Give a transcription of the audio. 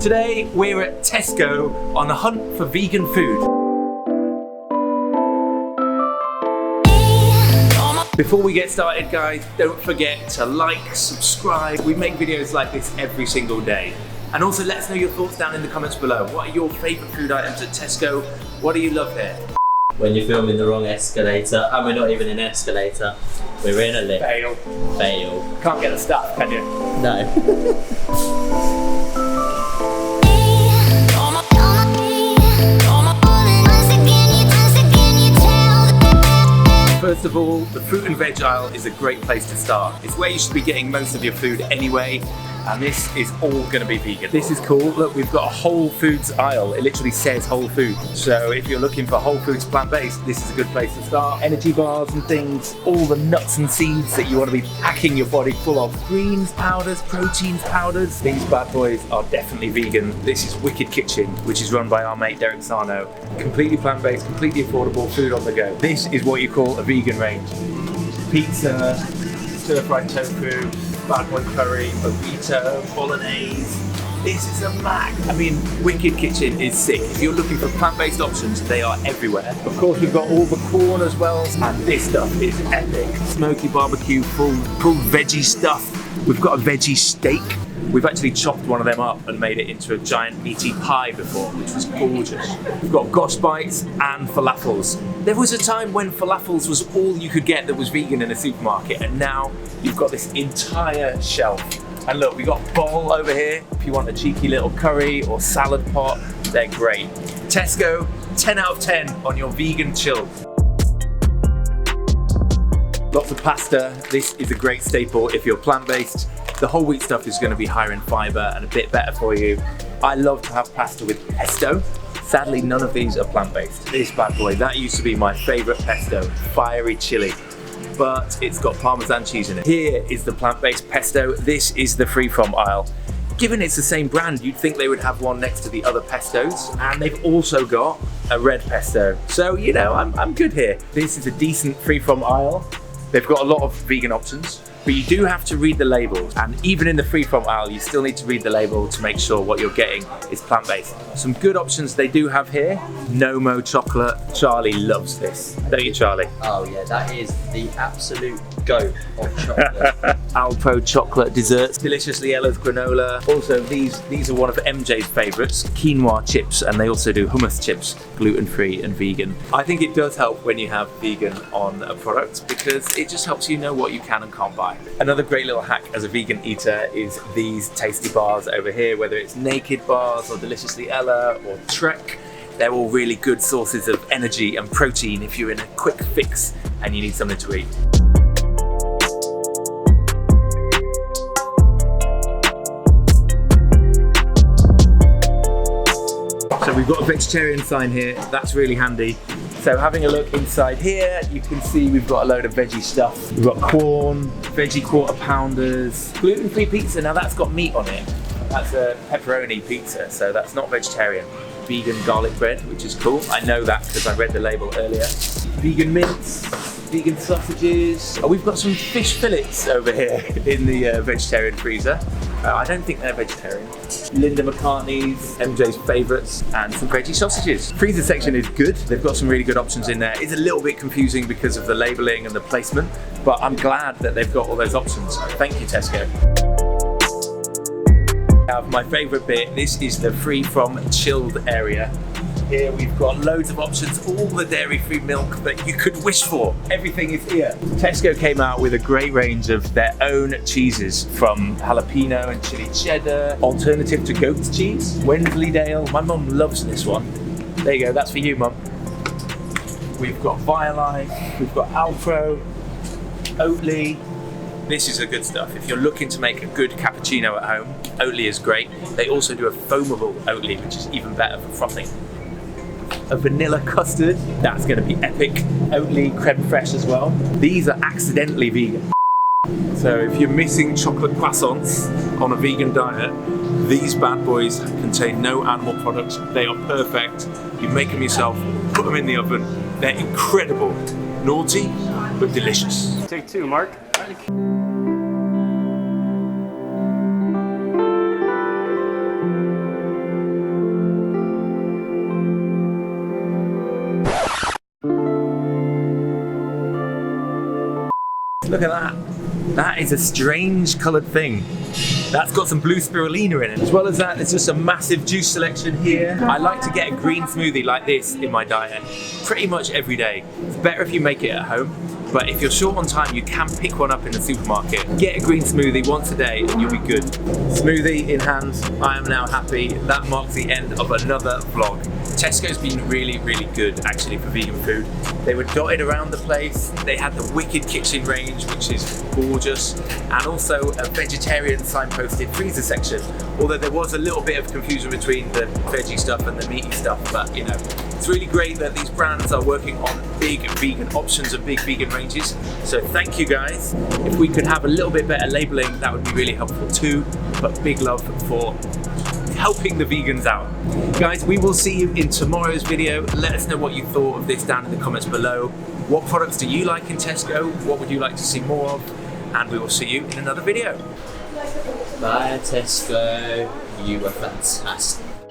Today we're at Tesco on the hunt for vegan food. Before we get started, guys, don't forget to like, subscribe. We make videos like this every single day. And also let us know your thoughts down in the comments below. What are your favourite food items at Tesco? What do you love here? When you're filming the wrong escalator, and we're not even in an escalator, we're in a lift. Fail. Fail. Can't get the stuff, can you? No. First of all, the fruit and veg aisle is a great place to start. It's where you should be getting most of your food anyway, and this is all going to be vegan. This is cool. Look, we've got a Whole Foods aisle. It literally says Whole Foods. So if you're looking for Whole Foods plant-based, this is a good place to start. Energy bars and things, all the nuts and seeds that you want to be packing your body full of. Greens powders, proteins powders. These bad boys are definitely vegan. This is Wicked Kitchen, which is run by our mate Derek Sarno. Completely plant-based, completely affordable, food on the go. This is what you call a vegan range. Pizza, stir-fried tofu, bad boy curry, burrito, bolognese. This is a mag. I mean, Wicked Kitchen is sick. If you're looking for plant-based options, they are everywhere. Of course, we've got all the corn as well, and this stuff is epic. Smoky barbecue, full veggie stuff. We've got a veggie steak. We've actually chopped one of them up and made it into a giant meaty pie before, which was gorgeous. We've got gosh bites and falafels. There was a time when falafels was all you could get that was vegan in a supermarket, and now you've got this entire shelf. And look, we've got bowl over here. If you want a cheeky little curry or salad pot, they're great. Tesco, 10 out of 10 on your vegan chill. Lots of pasta. This is a great staple if you're plant-based. The whole wheat stuff is going to be higher in fibre and a bit better for you. I love to have pasta with pesto. Sadly, none of these are plant-based. This bad boy, that used to be my favourite pesto, fiery chili, but it's got Parmesan cheese in it. Here is the plant-based pesto. This is the free from aisle. Given it's the same brand, you'd think they would have one next to the other pestos, and they've also got a red pesto. So, you know, I'm good here. This is a decent free from aisle. They've got a lot of vegan options, but you do have to read the labels. And even in the free from aisle, you still need to read the label to make sure what you're getting is plant-based. Some good options they do have here. No-mo chocolate. Charlie loves this. Don't you, Charlie? Oh yeah, that is the absolute goat of chocolate. Alpo chocolate desserts. Deliciously Ella's granola. Also, these are one of MJ's favourites, Quinoa Chips, and they also do hummus chips, gluten-free and vegan. I think it does help when you have vegan on a product because it just helps you know what you can and can't buy. Another great little hack as a vegan eater is these tasty bars over here, whether it's Naked bars or Deliciously Ella or Trek. They're all really good sources of energy and protein if you're in a quick fix and you need something to eat. So we've got a vegetarian sign here, that's really handy. So having a look inside here, you can see we've got a load of veggie stuff. We've got corn, veggie quarter pounders, gluten-free pizza. Now that's got meat on it. That's a pepperoni pizza, so that's not vegetarian. Vegan garlic bread, which is cool. I know that because I read the label earlier. Vegan mince, vegan sausages. Oh, we've got some fish fillets over here in the vegetarian freezer. I don't think they're vegetarian. Linda McCartney's, MJ's favourites, and some veggie sausages. Freezer section is good. They've got some really good options in there. It's a little bit confusing because of the labelling and the placement, but I'm glad that they've got all those options. Thank you, Tesco. Now, my favourite bit, this is the free from chilled area. Here we've got loads of options, all the dairy-free milk that you could wish for. Everything is here. Tesco came out with a great range of their own cheeses, from jalapeno and chili cheddar, alternative to goat's cheese, Wensleydale. My mum loves this one. There you go, that's for you, Mum. We've got Violife, we've got Alpro, Oatly. This is the good stuff. If you're looking to make a good cappuccino at home, Oatly is great. They also do a foamable Oatly, which is even better for frothing. A vanilla custard, that's going to be epic. Oatly creme fraiche as well. These are accidentally vegan. So if you're missing chocolate croissants on a vegan diet, these bad boys contain no animal products. They are perfect. You make them yourself, put them in the oven. They're incredible. Naughty, but delicious. Take two, Mark. Look at that. That is a strange coloured thing. That's got some blue spirulina in it. As well as that, there's just a massive juice selection here. I like to get a green smoothie like this in my diet pretty much every day. It's better if you make it at home, but if you're short on time, you can pick one up in the supermarket. Get a green smoothie once a day and you'll be good. Smoothie in hand, I am now happy. That marks the end of another vlog. Tesco's been really, really good actually for vegan food. They were dotted around the place. They had the Wicked Kitchen range, which is gorgeous, and also a vegetarian signposted freezer section. Although there was a little bit of confusion between the veggie stuff and the meaty stuff, but you know, it's really great that these brands are working on big vegan options and big vegan ranges. So thank you guys. If we could have a little bit better labeling, that would be really helpful too. But big love for helping the vegans out. Guys, we will see you in tomorrow's video. Let us know what you thought of this down in the comments below. What products do you like in Tesco? What would you like to see more of? And we will see you in another video. Bye Tesco, you were fantastic.